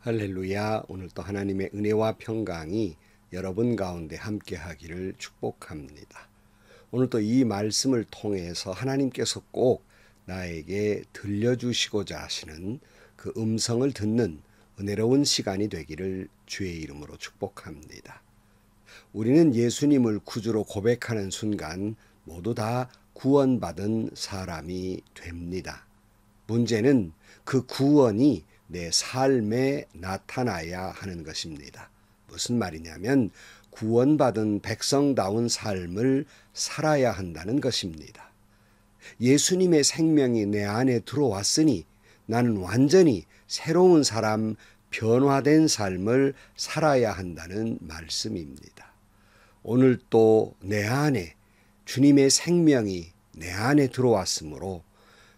할렐루야. 오늘도 하나님의 은혜와 평강이 여러분 가운데 함께하기를 축복합니다. 오늘도 이 말씀을 통해서 하나님께서 꼭 나에게 들려주시고자 하시는 그 음성을 듣는 은혜로운 시간이 되기를 주의 이름으로 축복합니다. 우리는 예수님을 구주로 고백하는 순간 모두 다 구원받은 사람이 됩니다. 문제는 그 구원이 내 삶에 나타나야 하는 것입니다. 무슨 말이냐면 구원받은 백성다운 삶을 살아야 한다는 것입니다. 예수님의 생명이 내 안에 들어왔으니 나는 완전히 새로운 사람, 변화된 삶을 살아야 한다는 말씀입니다. 오늘 또 내 안에 주님의 생명이 내 안에 들어왔으므로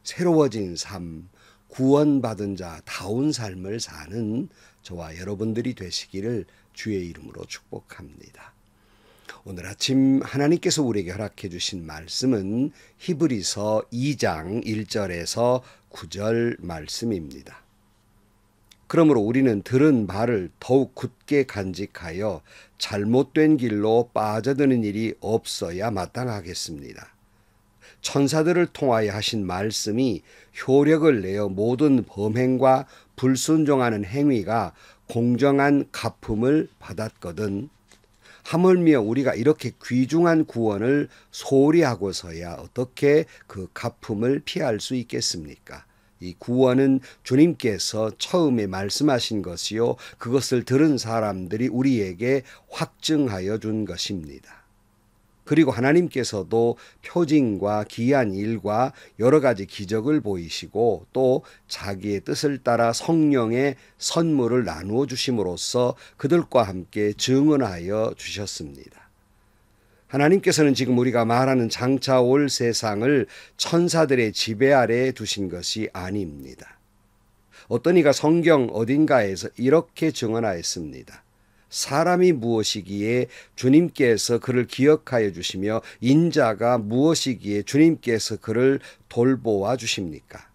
새로워진 삶, 구원받은 자 다운 삶을 사는 저와 여러분들이 되시기를 주의 이름으로 축복합니다. 오늘 아침 하나님께서 우리에게 허락해 주신 말씀은 히브리서 2장 1절에서 9절 말씀입니다. 그러므로 우리는 들은 바를 더욱 굳게 간직하여 잘못된 길로 빠져드는 일이 없어야 마땅하겠습니다. 천사들을 통하여 하신 말씀이 효력을 내어 모든 범행과 불순종하는 행위가 공정한 갚음을 받았거든 하물며 우리가 이렇게 귀중한 구원을 소홀히 하고서야 어떻게 그 갚음을 피할 수 있겠습니까? 이 구원은 주님께서 처음에 말씀하신 것이요 그것을 들은 사람들이 우리에게 확증하여 준 것입니다. 그리고 하나님께서도 표징과 기이한 일과 여러 가지 기적을 보이시고 또 자기의 뜻을 따라 성령의 선물을 나누어 주심으로써 그들과 함께 증언하여 주셨습니다. 하나님께서는 지금 우리가 말하는 장차 올 세상을 천사들의 지배 아래에 두신 것이 아닙니다. 어떤 이가 성경 어딘가에서 이렇게 증언하였습니다. 사람이 무엇이기에 주님께서 그를 기억하여 주시며 인자가 무엇이기에 주님께서 그를 돌보아 주십니까?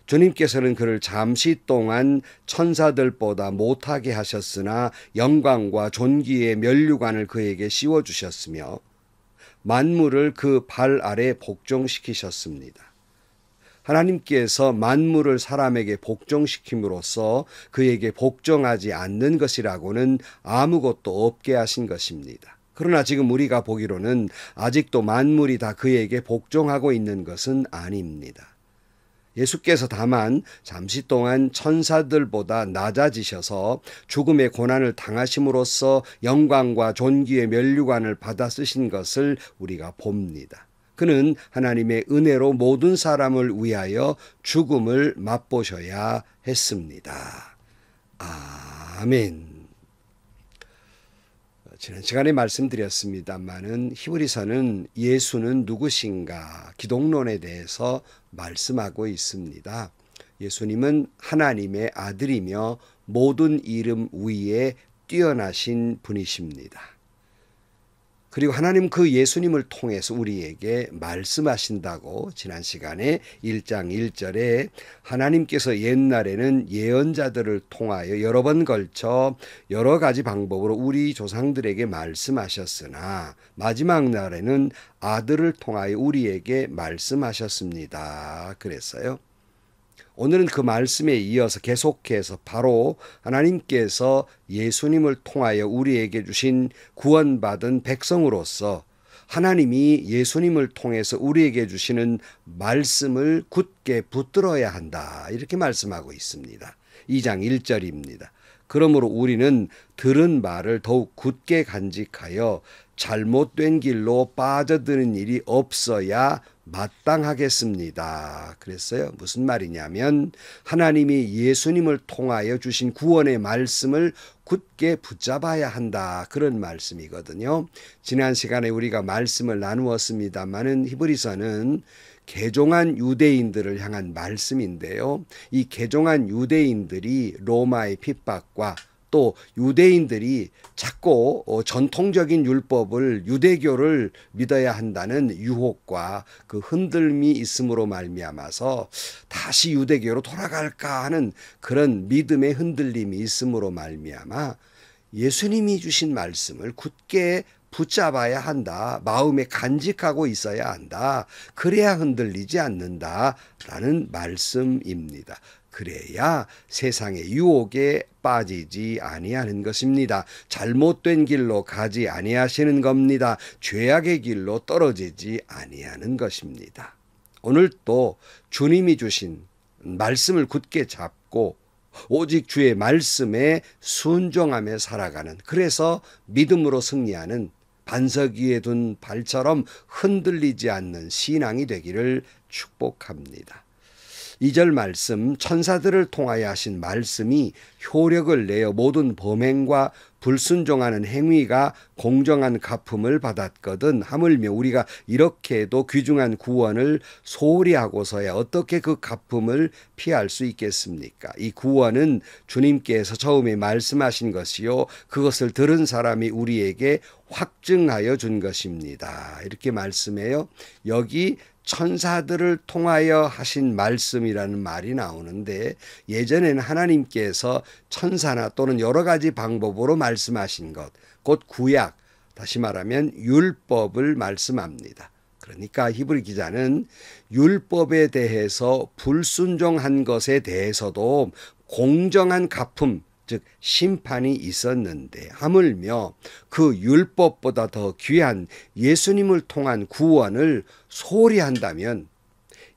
주님께서는 그를 잠시 동안 천사들보다 못하게 하셨으나 영광과 존귀의 면류관을 그에게 씌워주셨으며 만물을 그 발 아래 복종시키셨습니다. 하나님께서 만물을 사람에게 복종시킴으로써 그에게 복종하지 않는 것이라고는 아무것도 없게 하신 것입니다. 그러나 지금 우리가 보기로는 아직도 만물이 다 그에게 복종하고 있는 것은 아닙니다. 예수께서 다만 잠시 동안 천사들보다 낮아지셔서 죽음의 고난을 당하심으로써 영광과 존귀의 면류관을 받아 쓰신 것을 우리가 봅니다. 그는 하나님의 은혜로 모든 사람을 위하여 죽음을 맛보셔야 했습니다. 아멘. 지난 시간에 말씀드렸습니다마는 히브리서는 예수는 누구신가 기독론에 대해서 말씀하고 있습니다. 예수님은 하나님의 아들이며 모든 이름 위에 뛰어나신 분이십니다. 그리고 하나님 그 예수님을 통해서 우리에게 말씀하신다고 지난 시간에 1장 1절에 하나님께서 옛날에는 예언자들을 통하여 여러 번 걸쳐 여러 가지 방법으로 우리 조상들에게 말씀하셨으나 마지막 날에는 아들을 통하여 우리에게 말씀하셨습니다. 그랬어요. 오늘은 그 말씀에 이어서 계속해서 바로 하나님께서 예수님을 통하여 우리에게 주신 구원받은 백성으로서 하나님이 예수님을 통해서 우리에게 주시는 말씀을 굳게 붙들어야 한다. 이렇게 말씀하고 있습니다. 2장 1절입니다. 그러므로 우리는 들은 말을 더욱 굳게 간직하여 잘못된 길로 빠져드는 일이 없어야 마땅하겠습니다. 그랬어요. 무슨 말이냐면 하나님이 예수님을 통하여 주신 구원의 말씀을 굳게 붙잡아야 한다. 그런 말씀이거든요. 지난 시간에 우리가 말씀을 나누었습니다마는 히브리서는 개종한 유대인들을 향한 말씀인데요. 이 개종한 유대인들이 로마의 핍박과 또 유대인들이 자꾸 전통적인 율법을 유대교를 믿어야 한다는 유혹과 그 흔들림이 있음으로 말미암아서 다시 유대교로 돌아갈까 하는 그런 믿음의 흔들림이 있음으로 말미암아 예수님이 주신 말씀을 굳게 붙잡아야 한다. 마음에 간직하고 있어야 한다. 그래야 흔들리지 않는다라는 말씀입니다. 그래야 세상의 유혹에 빠지지 아니하는 것입니다. 잘못된 길로 가지 아니하시는 겁니다. 죄악의 길로 떨어지지 아니하는 것입니다. 오늘 또 주님이 주신 말씀을 굳게 잡고 오직 주의 말씀에 순종하며 살아가는, 그래서 믿음으로 승리하는, 반석 위에 둔 발처럼 흔들리지 않는 신앙이 되기를 축복합니다. 2절 말씀, 천사들을 통하여 하신 말씀이 효력을 내어 모든 범행과 불순종하는 행위가 공정한 갚음을 받았거든 하물며 우리가 이렇게도 귀중한 구원을 소홀히 하고서야 어떻게 그 갚음을 피할 수 있겠습니까? 이 구원은 주님께서 처음에 말씀하신 것이요 그것을 들은 사람이 우리에게 확증하여 준 것입니다. 이렇게 말씀해요. 여기 천사들을 통하여 하신 말씀이라는 말이 나오는데, 예전에는 하나님께서 천사나 또는 여러 가지 방법으로 말씀하신 것, 곧 구약, 다시 말하면 율법을 말씀합니다. 그러니까 히브리 기자는 율법에 대해서 불순종한 것에 대해서도 공정한 갚음, 즉 심판이 있었는데 하물며 그 율법보다 더 귀한 예수님을 통한 구원을 소홀히 한다면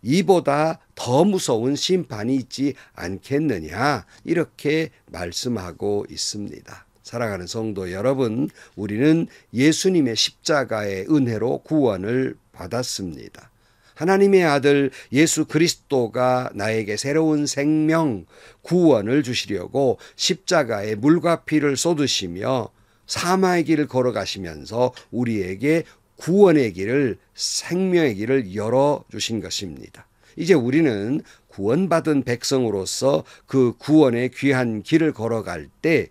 이보다 더 무서운 심판이 있지 않겠느냐, 이렇게 말씀하고 있습니다. 사랑하는 성도 여러분, 우리는 예수님의 십자가의 은혜로 구원을 받았습니다. 하나님의 아들 예수 그리스도가 나에게 새로운 생명, 구원을 주시려고 십자가에 물과 피를 쏟으시며 사망의 길을 걸어가시면서 우리에게 구원의 길을, 생명의 길을 열어주신 것입니다. 이제 우리는 구원받은 백성으로서 그 구원의 귀한 길을 걸어갈 때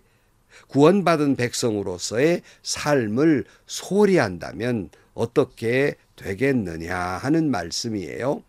구원받은 백성으로서의 삶을 소홀히 한다면 어떻게 되겠느냐 하는 말씀이에요.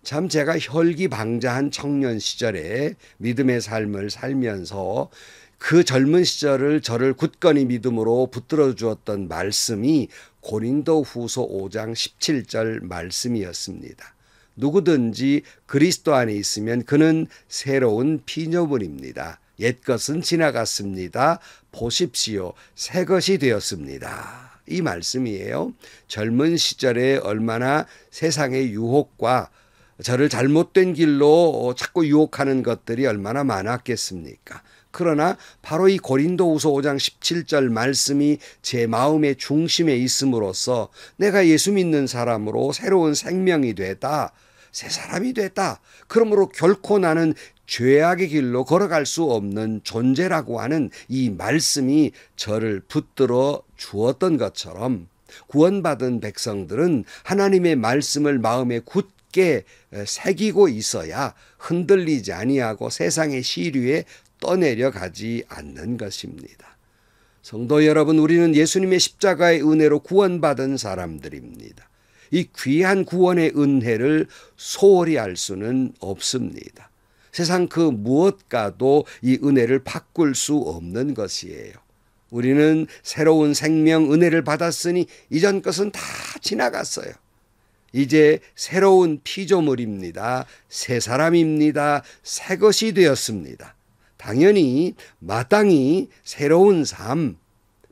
참 제가 혈기방자한 청년 시절에 믿음의 삶을 살면서 그 젊은 시절을 저를 굳건히 믿음으로 붙들어 주었던 말씀이 고린도후서 5장 17절 말씀이었습니다. 누구든지 그리스도 안에 있으면 그는 새로운 피조물입니다. 옛것은 지나갔습니다. 보십시오. 새 것이 되었습니다. 이 말씀이에요. 젊은 시절에 얼마나 세상의 유혹과 저를 잘못된 길로 자꾸 유혹하는 것들이 얼마나 많았겠습니까? 그러나 바로 이 고린도후서 5장 17절 말씀이 제 마음의 중심에 있음으로써 내가 예수 믿는 사람으로 새로운 생명이 되다, 새 사람이 됐다. 그러므로 결코 나는 죄악의 길로 걸어갈 수 없는 존재라고 하는 이 말씀이 저를 붙들어 주었던 것처럼 구원받은 백성들은 하나님의 말씀을 마음에 굳게 새기고 있어야 흔들리지 아니하고 세상의 시류에 떠내려가지 않는 것입니다. 성도 여러분, 우리는 예수님의 십자가의 은혜로 구원받은 사람들입니다. 이 귀한 구원의 은혜를 소홀히 할 수는 없습니다. 세상 그 무엇과도 이 은혜를 바꿀 수 없는 것이에요. 우리는 새로운 생명 은혜를 받았으니 이전 것은 다 지나갔어요. 이제 새로운 피조물입니다. 새 사람입니다. 새 것이 되었습니다. 당연히 마땅히 새로운 삶,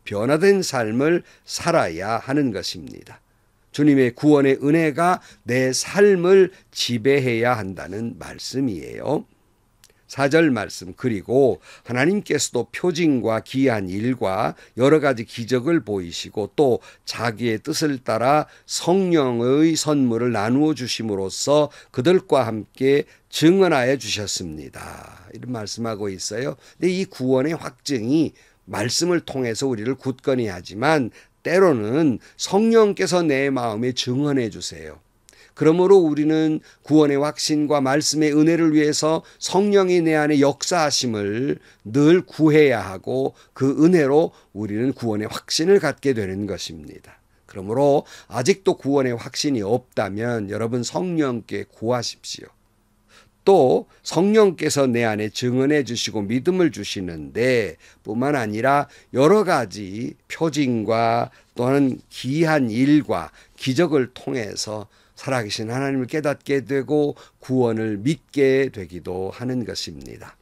변화된 삶을 살아야 하는 것입니다. 주님의 구원의 은혜가 내 삶을 지배해야 한다는 말씀이에요. 4절 말씀, 그리고 하나님께서도 표징과 기이한 일과 여러 가지 기적을 보이시고 또 자기의 뜻을 따라 성령의 선물을 나누어 주심으로써 그들과 함께 증언하여 주셨습니다. 이런 말씀하고 있어요. 근데 이 구원의 확증이 말씀을 통해서 우리를 굳건히 하지만 때로는 성령께서 내 마음에 증언해 주세요. 그러므로 우리는 구원의 확신과 말씀의 은혜를 위해서 성령이 내 안에 역사하심을 늘 구해야 하고 그 은혜로 우리는 구원의 확신을 갖게 되는 것입니다. 그러므로 아직도 구원의 확신이 없다면 여러분 성령께 구하십시오. 또 성령께서 내 안에 증언해 주시고 믿음을 주시는데 뿐만 아니라 여러 가지 표징과 또는 기이한 일과 기적을 통해서 살아계신 하나님을 깨닫게 되고 구원을 믿게 되기도 하는 것입니다.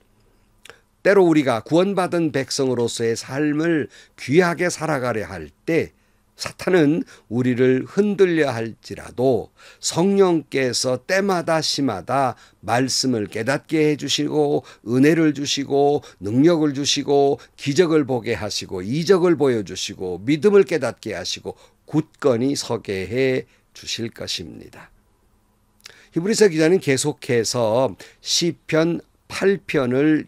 때로 우리가 구원받은 백성으로서의 삶을 귀하게 살아가려 할 때 사탄은 우리를 흔들려 할지라도 성령께서 때마다 시마다 말씀을 깨닫게 해주시고 은혜를 주시고 능력을 주시고 기적을 보게 하시고 이적을 보여주시고 믿음을 깨닫게 하시고 굳건히 서게 해 주실 것입니다. 히브리서 기자는 계속해서 시편 8편을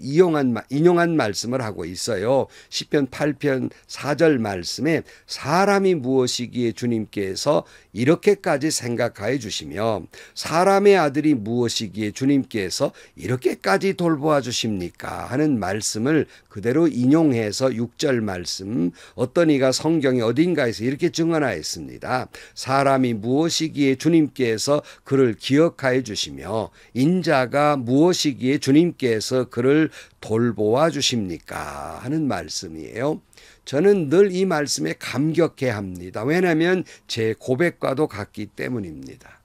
인용한 말씀을 하고 있어요. 시편 8편 4절 말씀에 사람이 무엇이기에 주님께서 이렇게까지 생각하여 주시며 사람의 아들이 무엇이기에 주님께서 이렇게까지 돌보아 주십니까 하는 말씀을 그대로 인용해서 6절 말씀 어떤 이가 성경의 어딘가에서 이렇게 증언하였습니다. 사람이 무엇이기에 주님께서 그를 기억하여 주시며 인자가 무엇이기에 주님께서 그를 돌보아 주십니까 하는 말씀이에요. 저는 늘 이 말씀에 감격해 합니다. 왜냐하면 제 고백과도 같기 때문입니다.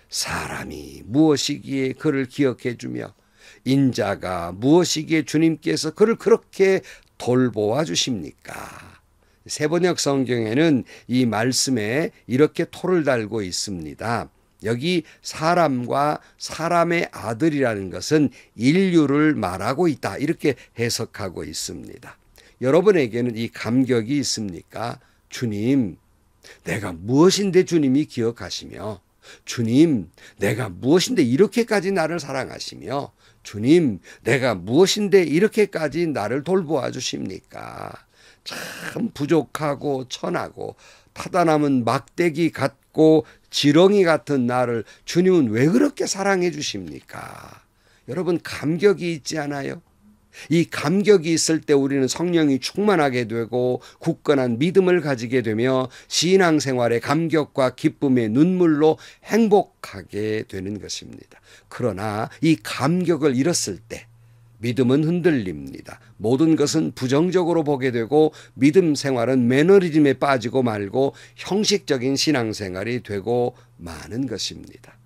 사람이 무엇이기에 그를 기억해 주며 인자가 무엇이기에 주님께서 그를 그렇게 돌보아 주십니까? 세번역 성경에는 이 말씀에 이렇게 토를 달고 있습니다. 여기 사람과 사람의 아들이라는 것은 인류를 말하고 있다. 이렇게 해석하고 있습니다. 여러분에게는 이 감격이 있습니까? 주님, 내가 무엇인데 주님이 기억하시며 주님, 내가 무엇인데 이렇게까지 나를 사랑하시며 주님, 내가 무엇인데 이렇게까지 나를 돌보아 주십니까? 참 부족하고 천하고 타다 남은 막대기 같고 지렁이 같은 나를 주님은 왜 그렇게 사랑해 주십니까? 여러분 감격이 있지 않아요? 이 감격이 있을 때 우리는 성령이 충만하게 되고 굳건한 믿음을 가지게 되며 신앙생활의 감격과 기쁨의 눈물로 행복하게 되는 것입니다. 그러나 이 감격을 잃었을 때 믿음은 흔들립니다. 모든 것은 부정적으로 보게 되고 믿음 생활은 매너리즘에 빠지고 말고 형식적인 신앙생활이 되고 마는 것입니다.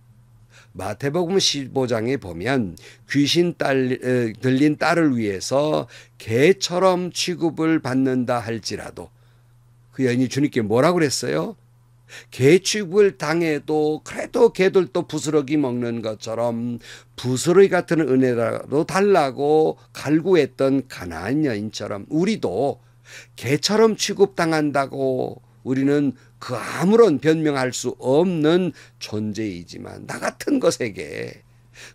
마태복음 15장에 보면 귀신 들린 딸을 위해서 개처럼 취급을 받는다 할지라도 그 여인이 주님께 뭐라고 그랬어요? 개 취급을 당해도 그래도 개들도 부스러기 먹는 것처럼 부스러기 같은 은혜라도 달라고 갈구했던 가나안 여인처럼 우리도 개처럼 취급당한다고 우리는 그 아무런 변명할 수 없는 존재이지만 나 같은 것에게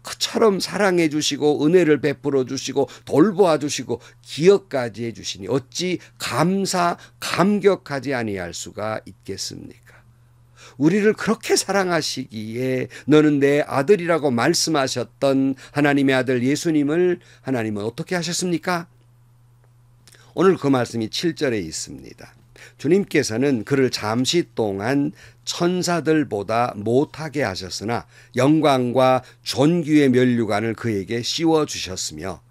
그처럼 사랑해 주시고 은혜를 베풀어 주시고 돌보아 주시고 기억까지 해 주시니 어찌 감격하지 아니할 수가 있겠습니까? 우리를 그렇게 사랑하시기에 너는 내 아들이라고 말씀하셨던 하나님의 아들 예수님을 하나님은 어떻게 하셨습니까? 오늘 그 말씀이 7절에 있습니다. 주님께서는 그를 잠시 동안 천사들보다 못하게 하셨으나 영광과 존귀의 면류관을 그에게 씌워주셨으며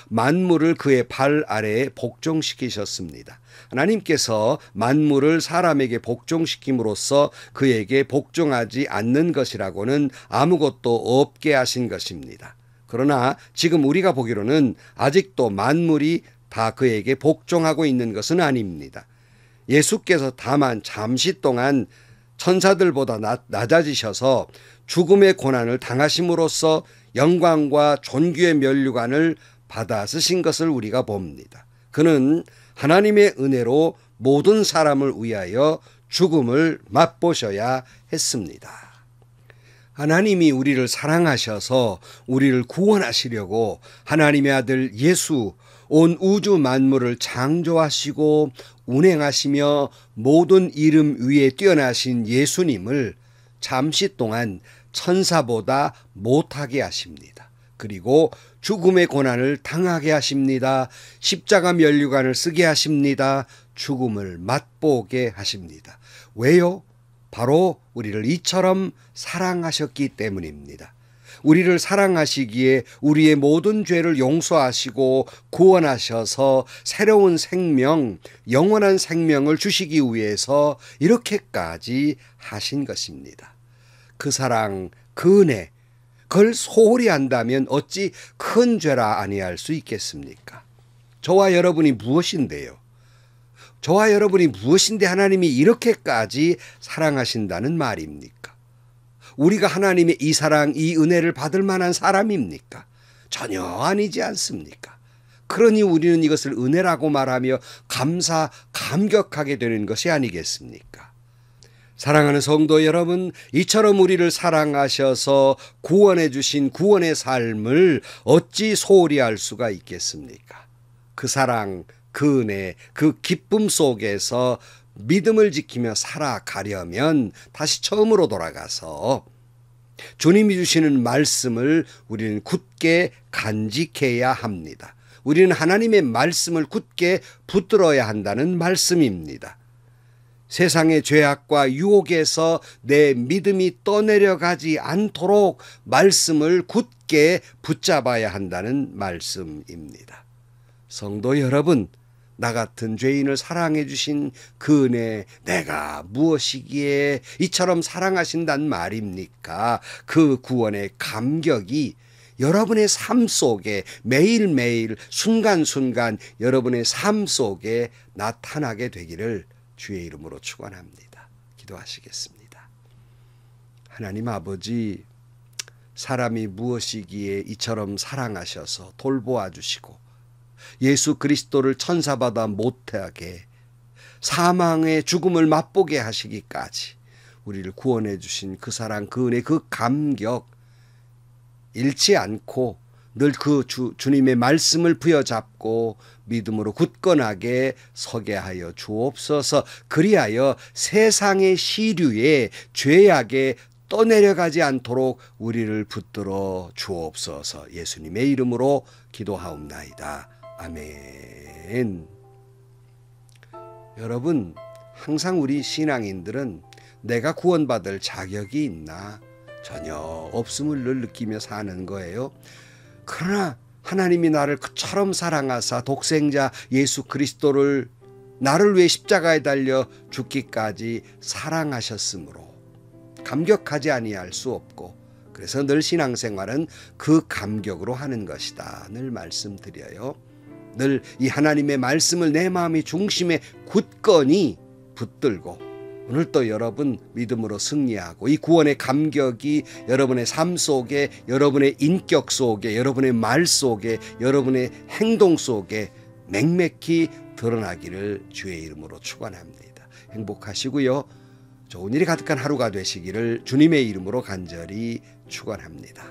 만물을 그의 발 아래에 복종시키셨습니다. 하나님께서 만물을 사람에게 복종시킴으로써 그에게 복종하지 않는 것이라고는 아무것도 없게 하신 것입니다. 그러나 지금 우리가 보기로는 아직도 만물이 다 그에게 복종하고 있는 것은 아닙니다. 예수께서 다만 잠시 동안 천사들보다 낮아지셔서 죽음의 고난을 당하심으로써 영광과 존귀의 면류관을 받아 쓰신 것을 우리가 봅니다. 그는 하나님의 은혜로 모든 사람을 위하여 죽음을 맛보셔야 했습니다. 하나님이 우리를 사랑하셔서 우리를 구원하시려고 하나님의 아들 예수 온 우주 만물을 창조하시고 운행하시며 모든 이름 위에 뛰어나신 예수님을 잠시 동안 천사보다 못하게 하십니다. 그리고 죽음의 고난을 당하게 하십니다. 십자가 면류관을 쓰게 하십니다. 죽음을 맛보게 하십니다. 왜요? 바로 우리를 이처럼 사랑하셨기 때문입니다. 우리를 사랑하시기에 우리의 모든 죄를 용서하시고 구원하셔서 새로운 생명, 영원한 생명을 주시기 위해서 이렇게까지 하신 것입니다. 그 사랑, 그 은혜, 그걸 소홀히 한다면 어찌 큰 죄라 아니할 수 있겠습니까? 저와 여러분이 무엇인데요? 저와 여러분이 무엇인데 하나님이 이렇게까지 사랑하신다는 말입니까? 우리가 하나님의 이 사랑, 이 은혜를 받을 만한 사람입니까? 전혀 아니지 않습니까? 그러니 우리는 이것을 은혜라고 말하며 감격하게 되는 것이 아니겠습니까? 사랑하는 성도 여러분, 이처럼 우리를 사랑하셔서 구원해 주신 구원의 삶을 어찌 소홀히 할 수가 있겠습니까? 그 사랑, 그 은혜, 그 기쁨 속에서 믿음을 지키며 살아가려면 다시 처음으로 돌아가서 주님이 주시는 말씀을 우리는 굳게 간직해야 합니다. 우리는 하나님의 말씀을 굳게 붙들어야 한다는 말씀입니다. 세상의 죄악과 유혹에서 내 믿음이 떠내려가지 않도록 말씀을 굳게 붙잡아야 한다는 말씀입니다. 성도 여러분, 나 같은 죄인을 사랑해 주신 그 은혜, 내가 무엇이기에 이처럼 사랑하신단 말입니까? 그 구원의 감격이 여러분의 삶 속에 매일매일 순간순간 여러분의 삶 속에 나타나게 되기를 주의 이름으로 축원합니다. 기도하시겠습니다. 하나님 아버지, 사람이 무엇이기에 이처럼 사랑하셔서 돌보아 주시고 예수 그리스도를 천사보다 못하게 사망의 죽음을 맛보게 하시기까지 우리를 구원해 주신 그 사랑, 그 은혜, 그 감격 잃지 않고 늘 그 주님의 말씀을 부여잡고 믿음으로 굳건하게 서게 하여 주옵소서. 그리하여 세상의 시류에 죄악에 떠내려가지 않도록 우리를 붙들어 주옵소서. 예수님의 이름으로 기도하옵나이다. 아멘. 여러분, 항상 우리 신앙인들은 내가 구원받을 자격이 있나 전혀 없음을 늘 느끼며 사는 거예요. 그러나 하나님이 나를 그처럼 사랑하사 독생자 예수 그리스도를 나를 위해 십자가에 달려 죽기까지 사랑하셨으므로 감격하지 아니할 수 없고, 그래서 늘 신앙생활은 그 감격으로 하는 것이다 늘 말씀드려요. 늘 이 하나님의 말씀을 내 마음의 중심에 굳건히 붙들고 오늘 또 여러분 믿음으로 승리하고 이 구원의 감격이 여러분의 삶 속에, 여러분의 인격 속에, 여러분의 말 속에, 여러분의 행동 속에 맹맥히 드러나기를 주의 이름으로 축원합니다. 행복하시고요. 좋은 일이 가득한 하루가 되시기를 주님의 이름으로 간절히 축원합니다.